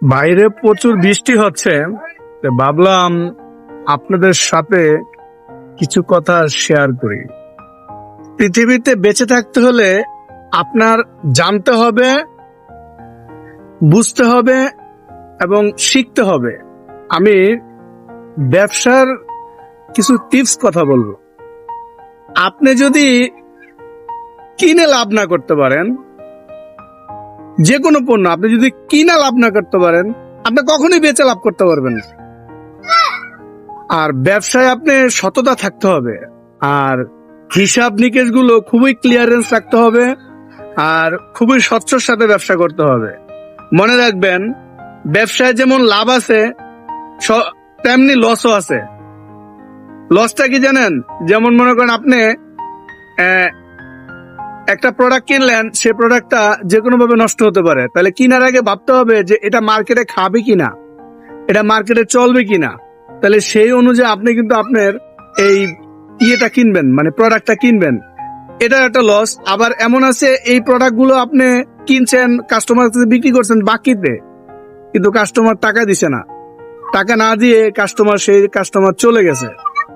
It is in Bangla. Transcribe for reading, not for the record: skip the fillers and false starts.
বাইরে প্রচুর বৃষ্টি হচ্ছে, তো ভাবলাম আপনাদের সাথে কিছু কথা শেয়ার করি। পৃথিবীতে বেঁচে থাকতে হলে আপনার জানতে হবে, বুঝতে হবে এবং শিখতে হবে। আমি ব্যবসার কিছু টিপস কথা বলবো। আপনি যদি কিনে লাভ না করতে পারেন, যে কোনো পণ্য আপনি যদি কিনা লাভ না করতে পারেন, আপনি কখনোই বেচে লাভ করতে পারবেন না। আর ব্যবসায় আপনি সততা থাকতে হবে, আর হিসাব নিকেশ গুলো খুবই ক্লিয়ারেন্স রাখতে হবে, আর খুবই স্বচ্ছর সাথে ব্যবসা করতে হবে। মনে রাখবেন, ব্যবসায় যেমন লাভ আছে তেমনি লসও আছে। লসটা কি জানেন? যেমন মনে করেন আপনি একটা প্রোডাক্ট কিনলেন, সেই প্রোডাক্টটা যে কোনো ভাবে নষ্ট হতে পারে। তাহলে কিনার আগে ভাবতে হবে যে এটা মার্কেটে খাবে কিনা, এটা মার্কেটে চলবে কিনা। তাহলে সেই অনুযায়ী আপনি কিন্তু আপনার এই ইয়েটা কিনবেন, মানে প্রোডাক্টটা কিনবেন। এটা একটা লস। আবার এমন আছে এই প্রোডাক্ট গুলো আপনি কিনছেন, কাস্টমার বিক্রি করছেন বাকিতে, কিন্তু কাস্টমার টাকা দিছে না। টাকা না দিয়ে কাস্টমার চলে গেছে।